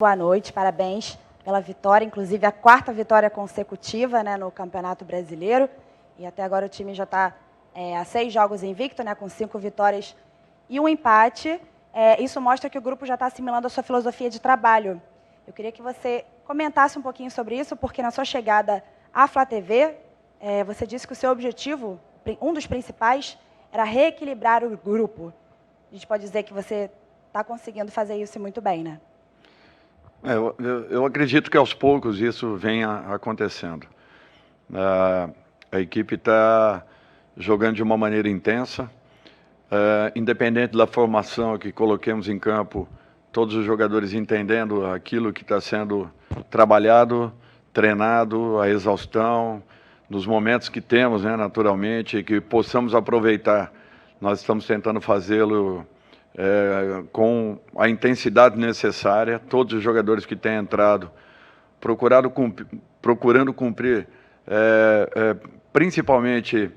Boa noite, parabéns pela vitória, inclusive a 4ª vitória consecutiva, né, no Campeonato Brasileiro. E até agora o time já está a 6 jogos invicto, né, com 5 vitórias e um empate. Isso mostra que o grupo já está assimilando a sua filosofia de trabalho. Eu queria que você comentasse um pouquinho sobre isso, porque na sua chegada à Flá TV, você disse que o seu objetivo, um dos principais, era reequilibrar o grupo. A gente pode dizer que você está conseguindo fazer isso muito bem, né? Eu acredito que aos poucos isso venha acontecendo. A equipe está jogando de uma maneira intensa, independente da formação que coloquemos em campo, todos os jogadores entendendo aquilo que está sendo trabalhado, treinado, a exaustão, nos momentos que temos, né, naturalmente, que possamos aproveitar. Nós estamos tentando fazê-lo com a intensidade necessária. Todos os jogadores que têm entrado procurando cumprir principalmente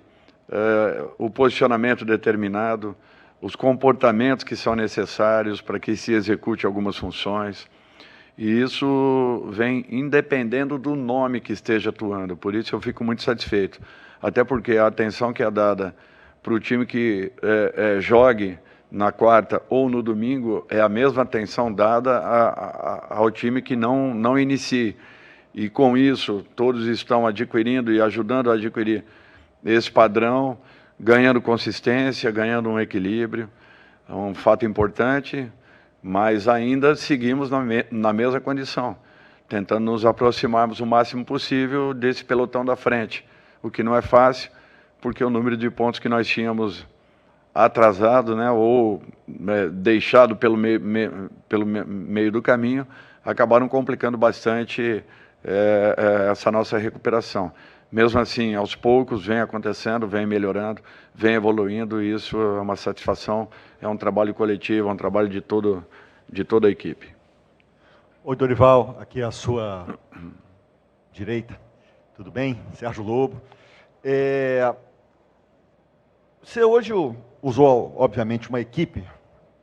o posicionamento determinado, os comportamentos que são necessários para que se execute algumas funções. E isso vem independendo do nome que esteja atuando. Por isso eu fico muito satisfeito. Até porque a atenção que é dada para o time que jogue na quarta ou no domingo é a mesma atenção dada ao time que não inicie. E com isso, todos estão adquirindo e ajudando a adquirir esse padrão, ganhando consistência, ganhando um equilíbrio. É um fato importante, mas ainda seguimos na mesma condição, tentando nos aproximarmos o máximo possível desse pelotão da frente, o que não é fácil, porque o número de pontos que nós tínhamos atrasado, né, ou deixado pelo meio do caminho, acabaram complicando bastante essa nossa recuperação. Mesmo assim, aos poucos, vem acontecendo, vem melhorando, vem evoluindo, e isso é uma satisfação, é um trabalho coletivo, é um trabalho de toda a equipe. Oi, Dorival, aqui é a sua direita, tudo bem? Sérgio Lobo. Você hoje usou, obviamente, uma equipe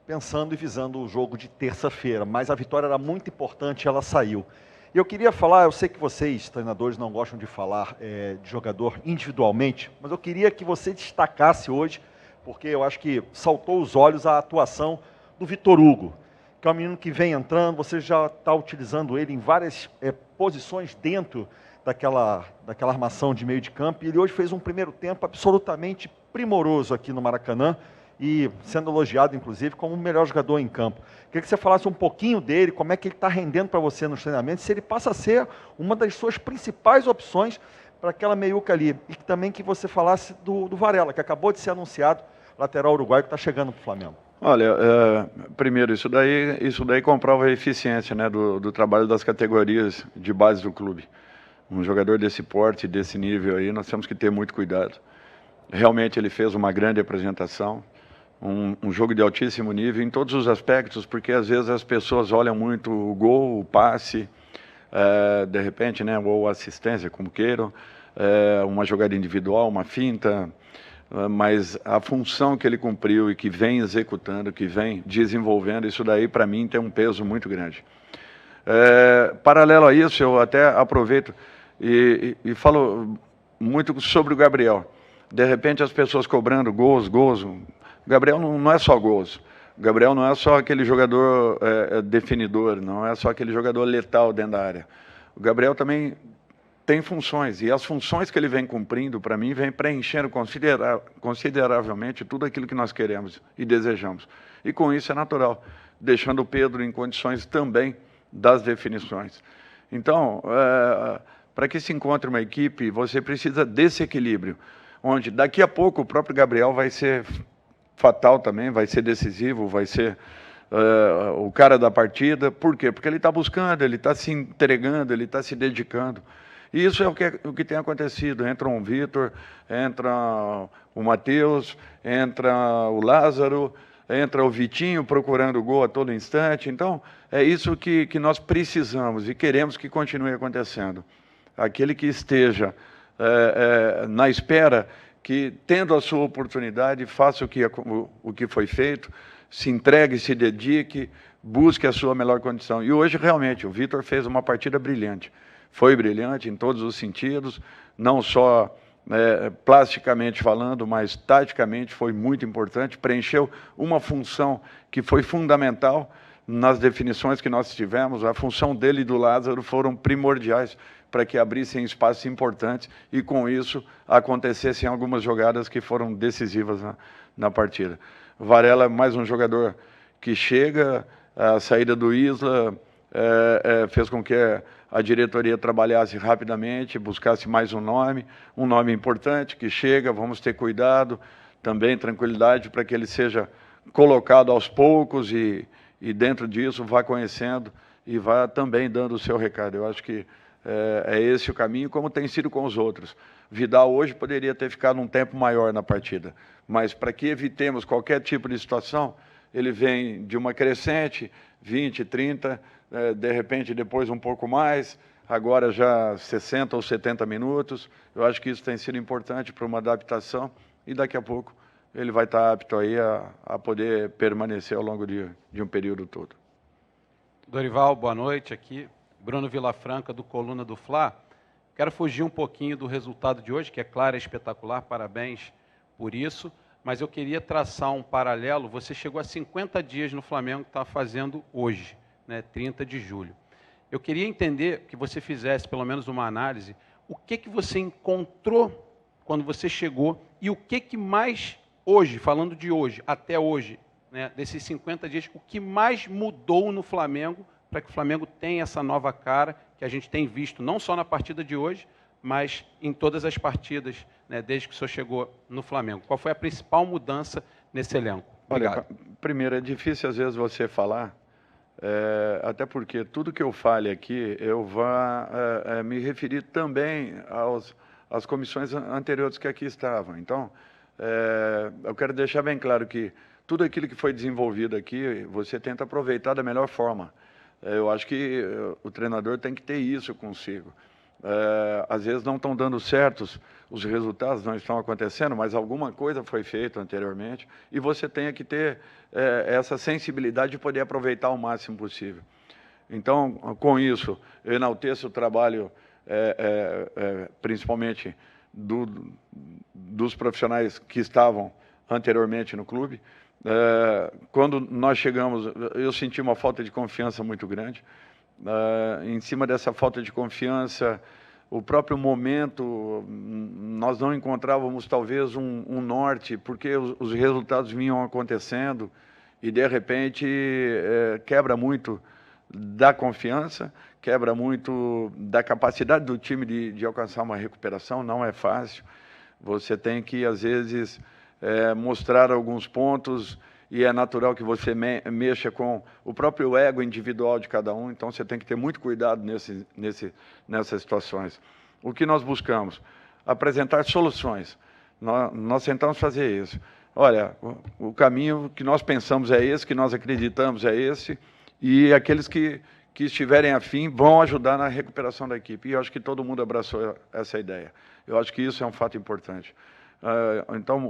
pensando e visando o jogo de terça-feira, mas a vitória era muito importante e ela saiu. E eu queria falar, eu sei que vocês, treinadores, não gostam de falar de jogador individualmente, mas eu queria que você destacasse hoje, porque eu acho que saltou os olhos a atuação do Vitor Hugo, que é um menino que vem entrando, você já está utilizando ele em várias posições dentro daquela armação de meio de campo, e ele hoje fez um primeiro tempo absolutamente primoroso aqui no Maracanã, e sendo elogiado, inclusive, como o melhor jogador em campo. Queria que você falasse um pouquinho dele, como é que ele está rendendo para você nos treinamentos, se ele passa a ser uma das suas principais opções para aquela meiuca ali. E também que você falasse do Varela, que acabou de ser anunciado, lateral uruguaio, que está chegando para o Flamengo. Olha, primeiro, isso daí comprova a eficiência, né, do trabalho das categorias de base do clube. Um jogador desse porte, desse nível aí, nós temos que ter muito cuidado. Realmente ele fez uma grande apresentação, um jogo de altíssimo nível em todos os aspectos, porque às vezes as pessoas olham muito o gol, o passe, de repente, né, ou assistência, como queiram, uma jogada individual, uma finta, mas a função que ele cumpriu e que vem executando, que vem desenvolvendo, isso daí para mim tem um peso muito grande. Paralelo a isso, eu até aproveito e falo muito sobre o Gabriel. De repente as pessoas cobrando gols. O Gabriel não é só gols. O Gabriel não é só aquele jogador definidor, não é só aquele jogador letal dentro da área. O Gabriel também tem funções, e as funções que ele vem cumprindo, para mim, vem preenchendo consideravelmente tudo aquilo que nós queremos e desejamos. E com isso é natural, deixando o Pedro em condições também das definições. Então, para que se encontre uma equipe, você precisa desse equilíbrio, onde daqui a pouco o próprio Gabriel vai ser fatal também, vai ser decisivo, vai ser o cara da partida. Por quê? Porque ele está buscando, ele está se entregando, ele está se dedicando. E isso é o que tem acontecido. Entra o Vitor, entra o Matheus, entra o Lázaro, entra o Vitinho procurando o gol a todo instante. Então, é isso que nós precisamos e queremos que continue acontecendo. Aquele que esteja na espera, que tendo a sua oportunidade, faça o que foi feito, se entregue, se dedique, busque a sua melhor condição. E hoje, realmente, o Vitor fez uma partida brilhante. Foi brilhante em todos os sentidos, não só plasticamente falando, mas taticamente foi muito importante, preencheu uma função que foi fundamental nas definições que nós tivemos. A função dele e do Lázaro foram primordiais para que abrissem espaços importantes e, com isso, acontecessem algumas jogadas que foram decisivas na partida. Varela é mais um jogador que chega, a saída do Isla fez com que a diretoria trabalhasse rapidamente, buscasse mais um nome importante que chega, vamos ter cuidado, também tranquilidade para que ele seja colocado aos poucos e dentro disso vá conhecendo e vá também dando o seu recado. Eu acho que é esse o caminho, como tem sido com os outros. Vidal hoje poderia ter ficado um tempo maior na partida, mas para que evitemos qualquer tipo de situação, ele vem de uma crescente, 20, 30, de repente depois um pouco mais, agora já 60 ou 70 minutos. Eu acho que isso tem sido importante para uma adaptação e daqui a pouco ele vai estar apto aí a poder permanecer ao longo de um período todo. Dorival, boa noite aqui. Bruno Vilafranca, do Coluna do Fla. Quero fugir um pouquinho do resultado de hoje, que é claro, é espetacular, parabéns por isso, mas eu queria traçar um paralelo. Você chegou a 50 dias no Flamengo, que está fazendo hoje, né, 30 de julho. Eu queria entender que você fizesse pelo menos uma análise, o que você encontrou quando você chegou e o que mais hoje, falando de hoje, até hoje, né, desses 50 dias, o que mais mudou no Flamengo para que o Flamengo tenha essa nova cara que a gente tem visto, não só na partida de hoje, mas em todas as partidas, né, desde que o senhor chegou no Flamengo. Qual foi a principal mudança nesse elenco? Obrigado. Olha, primeiro, é difícil às vezes você falar, até porque tudo que eu fale aqui, eu vou me referir também às comissões anteriores que aqui estavam. Então, eu quero deixar bem claro que tudo aquilo que foi desenvolvido aqui, você tenta aproveitar da melhor forma. Eu acho que o treinador tem que ter isso consigo. Às vezes não estão dando certos, os resultados não estão acontecendo, mas alguma coisa foi feita anteriormente e você tem que ter essa sensibilidade de poder aproveitar o máximo possível. Então, com isso, eu enalteço o trabalho, principalmente dos profissionais que estavam anteriormente no clube. Quando nós chegamos, eu senti uma falta de confiança muito grande. Em cima dessa falta de confiança, o próprio momento, nós não encontrávamos talvez um norte, porque os resultados vinham acontecendo e, de repente, quebra muito da confiança, quebra muito da capacidade do time de alcançar uma recuperação, não é fácil. Você tem que, às vezes, mostrar alguns pontos e é natural que você mexa com o próprio ego individual de cada um, então você tem que ter muito cuidado nessas situações. O que nós buscamos? Apresentar soluções. Nós tentamos fazer isso. Olha, o caminho que nós pensamos é esse, que nós acreditamos é esse, e aqueles que estiverem afim vão ajudar na recuperação da equipe. E eu acho que todo mundo abraçou essa ideia. Eu acho que isso é um fato importante. Então,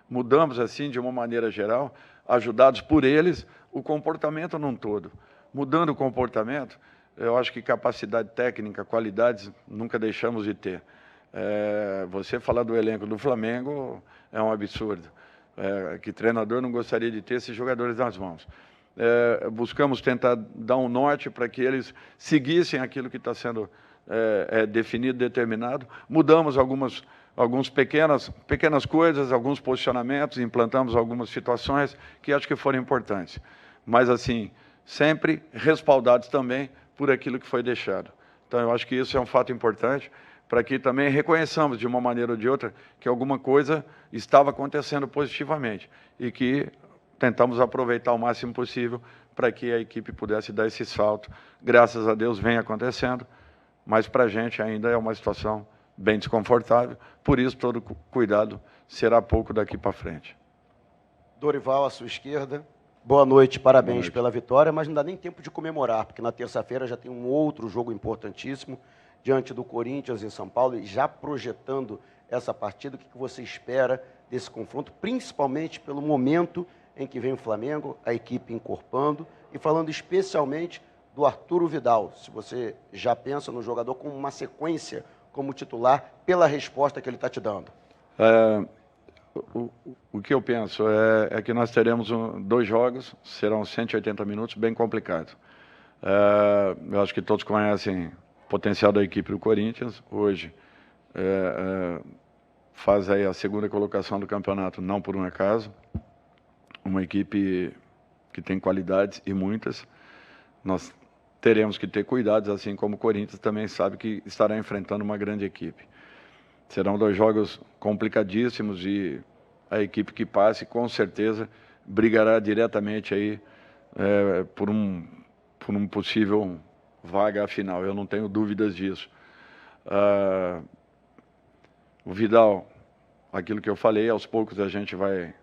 mudamos assim, de uma maneira geral, ajudados por eles, o comportamento num todo. Mudando o comportamento, eu acho que capacidade técnica, qualidades, nunca deixamos de ter. Você falar do elenco do Flamengo é um absurdo. Que treinador não gostaria de ter esses jogadores nas mãos. Buscamos tentar dar um norte para que eles seguissem aquilo que está sendo definido, determinado. Mudamos algumas pequenas coisas, alguns posicionamentos, implantamos algumas situações que acho que foram importantes. Mas, assim, sempre respaldados também por aquilo que foi deixado. Então, eu acho que isso é um fato importante para que também reconheçamos, de uma maneira ou de outra, que alguma coisa estava acontecendo positivamente e que tentamos aproveitar o máximo possível para que a equipe pudesse dar esse salto. Graças a Deus vem acontecendo, mas para a gente ainda é uma situação bem desconfortável, por isso todo cuidado será pouco daqui para frente. Dorival, à sua esquerda. Boa noite, parabéns pela vitória, mas não dá nem tempo de comemorar, porque na terça-feira já tem um outro jogo importantíssimo, diante do Corinthians em São Paulo, e já projetando essa partida, o que você espera desse confronto, principalmente pelo momento em que vem o Flamengo, a equipe encorpando, e falando especialmente do Arturo Vidal, se você já pensa no jogador com uma sequência como titular, pela resposta que ele está te dando. O que eu penso é que nós teremos 2 jogos, serão 180 minutos, bem complicado. Eu acho que todos conhecem o potencial da equipe do Corinthians. Hoje faz aí a 2ª colocação do campeonato, não por um acaso. Uma equipe que tem qualidades e muitas. Nós teremos que ter cuidados, assim como o Corinthians também sabe que estará enfrentando uma grande equipe. Serão 2 jogos complicadíssimos e a equipe que passe, com certeza, brigará diretamente aí por um possível vaga à final. Eu não tenho dúvidas disso. O Vidal, aquilo que eu falei, aos poucos a gente vai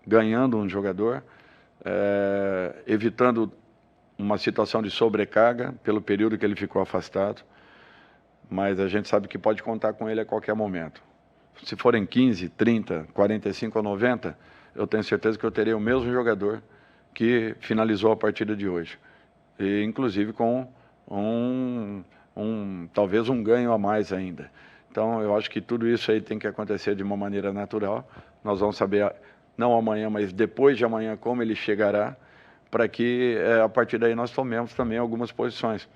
ganhando um jogador, evitando uma situação de sobrecarga pelo período que ele ficou afastado, mas a gente sabe que pode contar com ele a qualquer momento. Se forem 15, 30, 45 ou 90, eu tenho certeza que eu terei o mesmo jogador que finalizou a partida de hoje. E, inclusive com talvez um ganho a mais ainda. Então, eu acho que tudo isso aí tem que acontecer de uma maneira natural. Nós vamos saber, não amanhã, mas depois de amanhã, como ele chegará, para que a partir daí nós tomemos também algumas posições.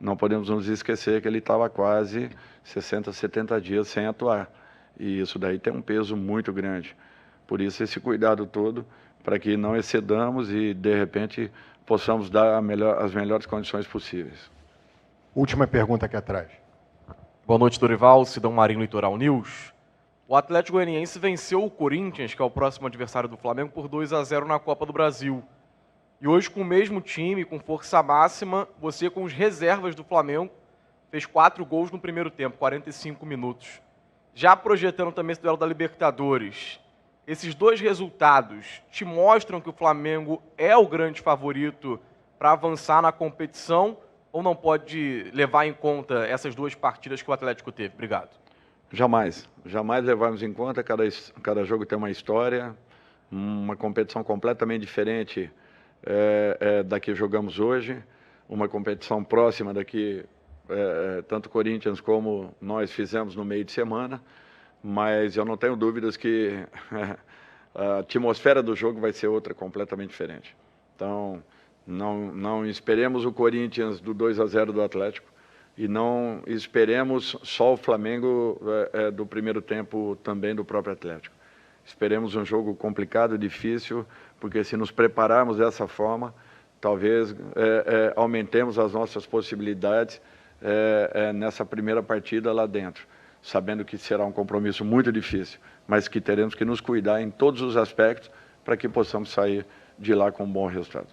Não podemos nos esquecer que ele estava quase 60, 70 dias sem atuar. E isso daí tem um peso muito grande. Por isso, esse cuidado todo, para que não excedamos e, de repente, possamos dar as melhores condições possíveis. Última pergunta aqui atrás. Boa noite, Dorival. Sidão Marinho, Litoral News. O Atlético Goianiense venceu o Corinthians, que é o próximo adversário do Flamengo, por 2-0 na Copa do Brasil. E hoje, com o mesmo time, com força máxima, você, com os reservas do Flamengo, fez 4 gols no primeiro tempo, 45 minutos. Já projetando também esse duelo da Libertadores, esses 2 resultados te mostram que o Flamengo é o grande favorito para avançar na competição, ou não pode levar em conta essas 2 partidas que o Atlético teve? Obrigado. Jamais. Jamais levarmos em conta. Cada jogo tem uma história, uma competição completamente diferente da que jogamos hoje, uma competição próxima da que tanto Corinthians como nós fizemos no meio de semana, mas eu não tenho dúvidas que a atmosfera do jogo vai ser outra, completamente diferente. Então, não esperemos o Corinthians do 2-0 do Atlético e não esperemos só o Flamengo do primeiro tempo também do próprio Atlético. Esperemos um jogo complicado, difícil, porque se nos prepararmos dessa forma, talvez aumentemos as nossas possibilidades nessa primeira partida lá dentro, sabendo que será um compromisso muito difícil, mas que teremos que nos cuidar em todos os aspectos para que possamos sair de lá com um bom resultado.